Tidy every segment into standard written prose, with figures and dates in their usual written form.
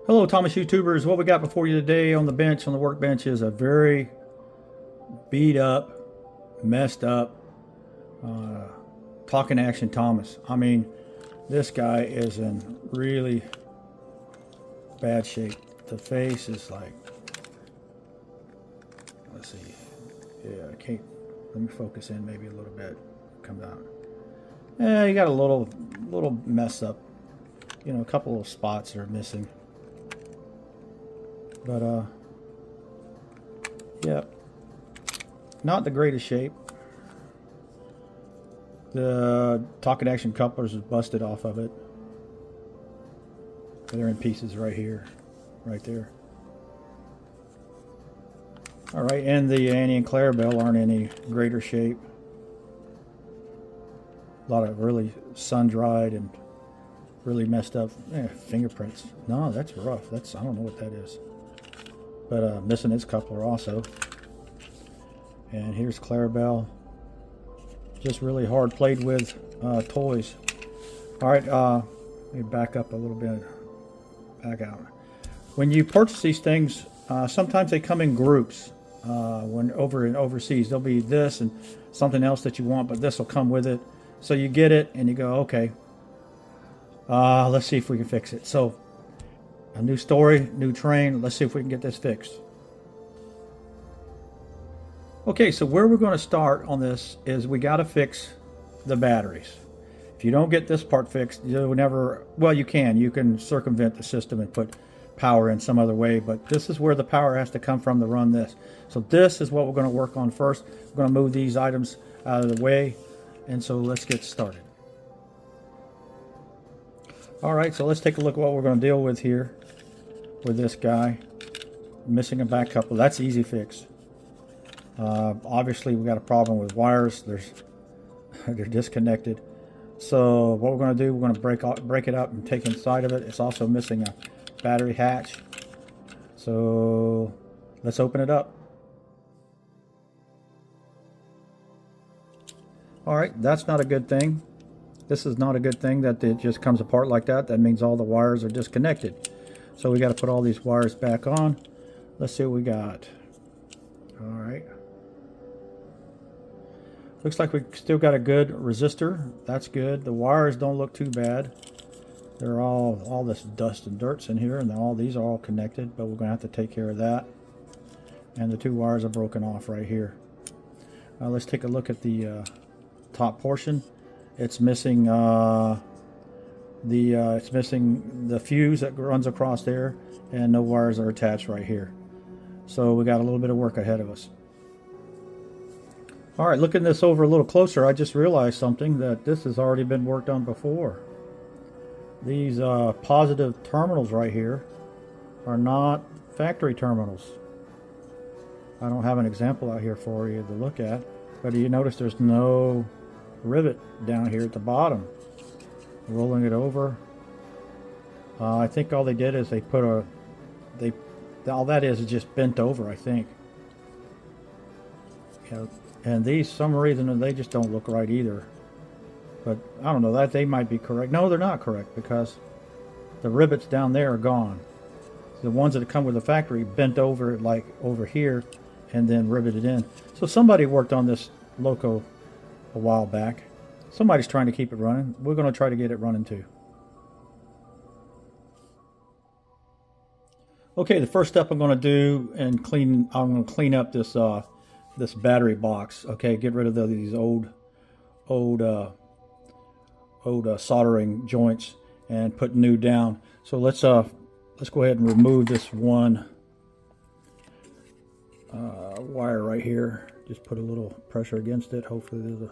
Hello, Thomas YouTubers. What we got before you today on the bench, on the workbench, is a very beat up, messed up, uh, talking action Thomas. I mean, this guy is in really bad shape. The face is like, let's see. Yeah, I can't. Let me focus in maybe a little bit. Come down. Yeah, you got a little mess up. You know, a couple of spots that are missing. But yeah, not the greatest shape. The talking action couplers is busted off of it. They're in pieces right here, right there. All right, and the Annie and Clarabelle aren't in any greater shape. A lot of really sun-dried and really messed up fingerprints. No, that's rough. I don't know what that is. But missing its coupler also. And here's Clarabelle. Just really hard played with toys. All right, let me back up a little bit. Back out. When you purchase these things, sometimes they come in groups. When over in overseas, there'll be this and something else that you want, but this will come with it. So you get it and you go, okay, let's see if we can fix it. So a new story, new train. Let's see if we can get this fixed. Okay, so where we're going to start on this is we got to fix the batteries. If you don't get this part fixed, you'll never, well, you can circumvent the system and put power in some other way, but this is where the power has to come from to run this. So this is what we're going to work on first. We're going to move these items out of the way, and so let's get started. All right, so let's take a look at what we're going to deal with here with this guy. Missing a back couple. That's easy fix. Obviously, we got a problem with wires. They're disconnected. So what we're going to do, we're going to break it up and take inside of it. It's also missing a battery hatch. So let's open it up. All right, that's not a good thing. This is not a good thing that it just comes apart like that. That means all the wires are disconnected. So we got to put all these wires back on. Let's see what we got. All right. Looks like we still got a good resistor. That's good. The wires don't look too bad. They're all this dust and dirt's in here, and all these are all connected, but we're going to have to take care of that. And the two wires are broken off right here. Let's take a look at the top portion. It's missing it's missing the fuse that runs across there, and no wires are attached right here. So we got a little bit of work ahead of us. All right, looking this over a little closer, I just realized something, that this has already been worked on before. These positive terminals right here are not factory terminals. I don't have an example out here for you to look at, but you notice there's no rivet down here at the bottom. Rolling it over. I think all they did is they put all that is just bent over, I think. Yeah, and these, some reason, they just don't look right either. But I don't know, that they might be correct. No, they're not correct, because the rivets down there are gone. The ones that come with the factory bent over like over here and then riveted in. So somebody worked on this loco a while back. Somebody's trying to keep it running. We're going to try to get it running too. Okay, the first step I'm going to do and I'm going to clean up this this battery box. Okay, get rid of these old soldering joints and put new down. So let's go ahead and remove this one wire right here. Just put a little pressure against it. Hopefully there's a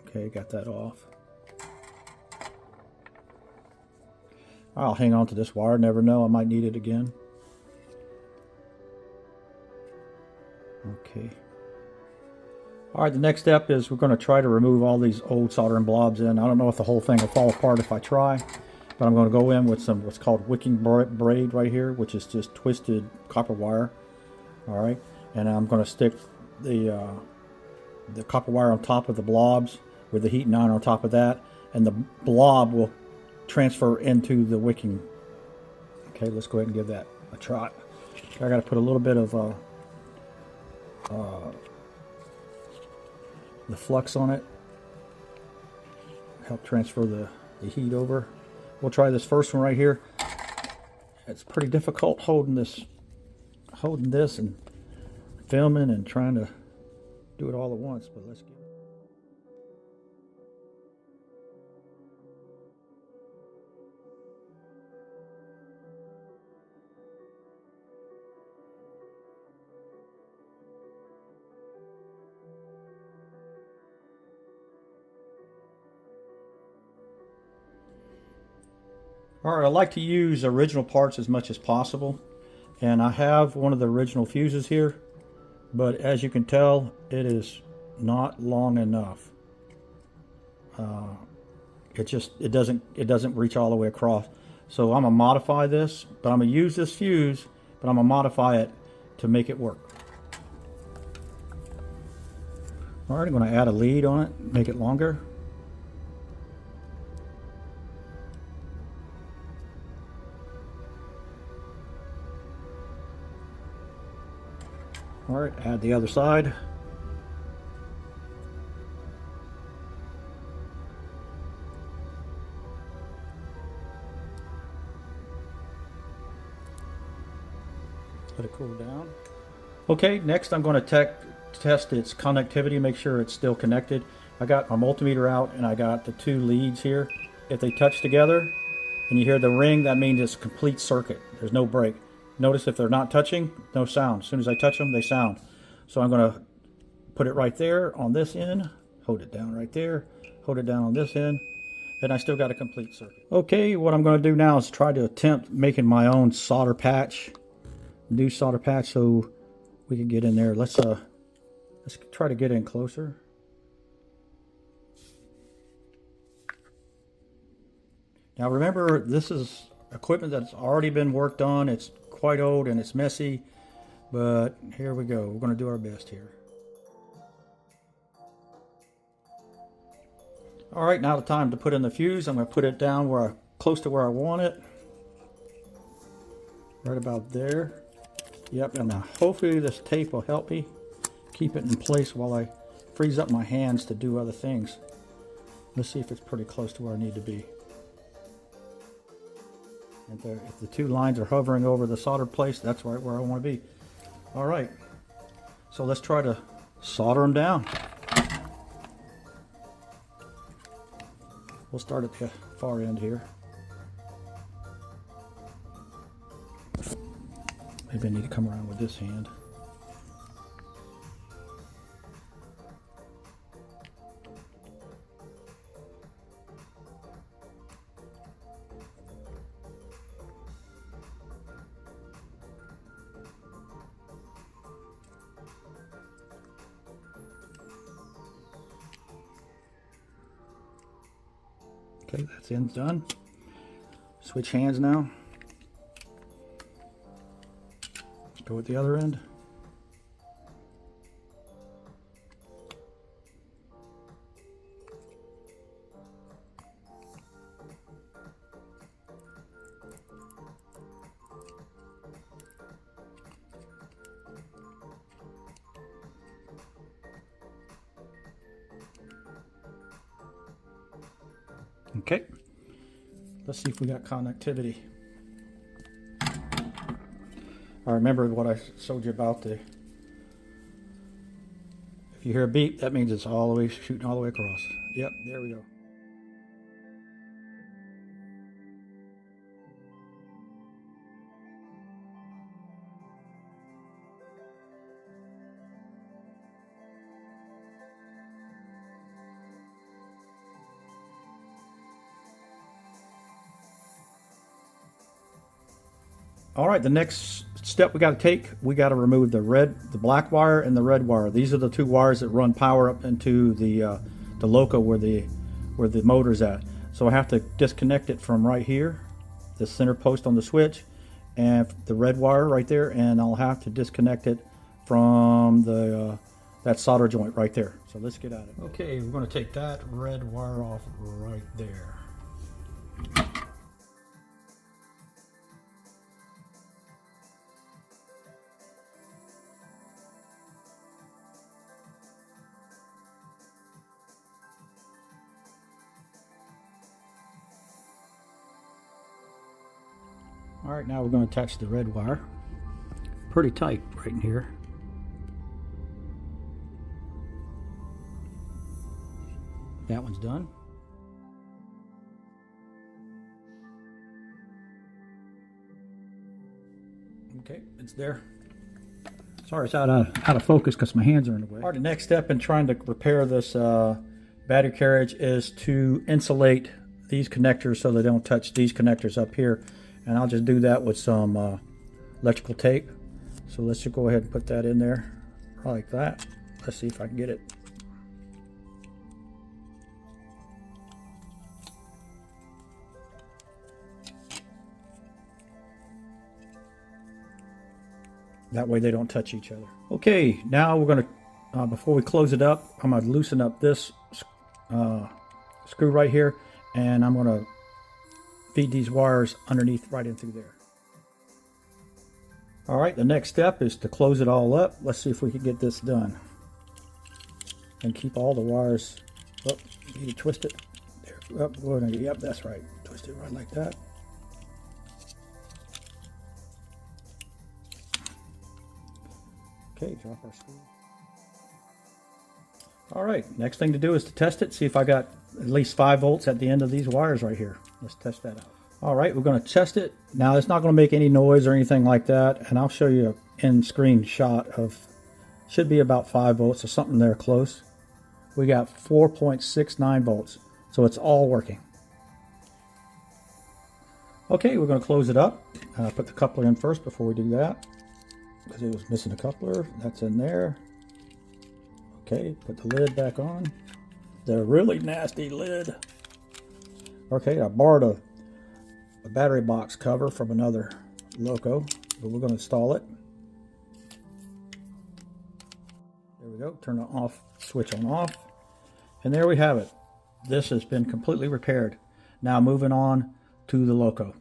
okay, got that off. I'll hang on to this wire. Never know, I might need it again. Okay. All right, the next step is we're going to try to remove all these old soldering blobs in. I don't know if the whole thing will fall apart if I try, but I'm going to go in with some what's called wicking braid right here, which is just twisted copper wire. All right, and I'm going to stick the copper wire on top of the blobs with the heating iron on top of that, and the blob will transfer into the wicking. Okay, let's go ahead and give that a try. I got to put a little bit of the flux on it, help transfer the heat over. We'll try this first one right here. It's pretty difficult holding this and filming and trying to do it all at once, but let's get it. Alright, I like to use original parts as much as possible, and I have one of the original fuses here, but as you can tell, it is not long enough. It doesn't reach all the way across. So I'm gonna modify this, but I'm gonna use this fuse, but I'm gonna modify it to make it work. Alright, I'm gonna add a lead on it, make it longer. Alright, add the other side. Let it cool down. Okay, next I'm going to test its connectivity, make sure it's still connected. I got my multimeter out and I got the two leads here. If they touch together and you hear the ring, that means it's a complete circuit. There's no break. Notice if they're not touching, no sound. As soon as I touch them, they sound. So I'm going to put it right there on this end, hold it down right there, hold it down on this end, and I still got a complete circuit. Okay, what I'm going to do now is try to attempt making my own solder patch, new solder patch, so we can get in there. Let's try to get in closer. Now remember, this is equipment that's already been worked on. It's quite old and it's messy, but here we go. We're going to do our best here. All right, now the time to put in the fuse. I'm going to put it down close to where I want it, right about there. Yep, and now hopefully this tape will help me keep it in place while I freeze up my hands to do other things. Let's see if it's pretty close to where I need to be. If the two lines are hovering over the solder place, that's right where I want to be. All right, so let's try to solder them down. We'll start at the far end here. Maybe I need to come around with this hand. Okay, that's end's done. Switch hands now. Go with the other end. Okay, let's see if we got connectivity. I remember what I showed you about if you hear a beep, that means it's all the way shooting all the way across. Yep, there we go. All right, the next step we got to take, we got to remove the black wire and the red wire. These are the two wires that run power up into the loco where the motor's at. So I have to disconnect it from right here, the center post on the switch, and the red wire right there, and I'll have to disconnect it from the that solder joint right there. So let's get at it. Okay, we're going to take that red wire off right there. All right, now we're going to attach the red wire. Pretty tight right in here. That one's done. Okay, it's there. Sorry, it's out of focus because my hands are in the way. All right, the next step in trying to repair this battery carriage is to insulate these connectors so they don't touch these connectors up here. And I'll just do that with some electrical tape. So let's just go ahead and put that in there like that. Let's see if I can get it. That way they don't touch each other. Okay, now we're going to, before we close it up, I'm going to loosen up this screw right here, and I'm going to feed these wires underneath right in through there. All right, the next step is to close it all up. Let's see if we can get this done. And keep all the wires, oh, you need to twist it. There, up, oh, yep, that's right. Twist it right like that. Okay, drop our screw. All right, next thing to do is to test it, see if I got at least 5 volts at the end of these wires right here. Let's test that out. All right, we're going to test it. Now, it's not going to make any noise or anything like that, and I'll show you an in-screen shot of, should be about 5 volts or something there close. We got 4.69 volts, so it's all working. Okay, we're going to close it up. Put the coupler in first before we do that, because it was missing a coupler. That's in there. Okay, put the lid back on. The really nasty lid. Okay, I borrowed a battery box cover from another loco, but we're going to install it. There we go. Turn it off, switch on off, and there we have it. This has been completely repaired. Now moving on to the loco.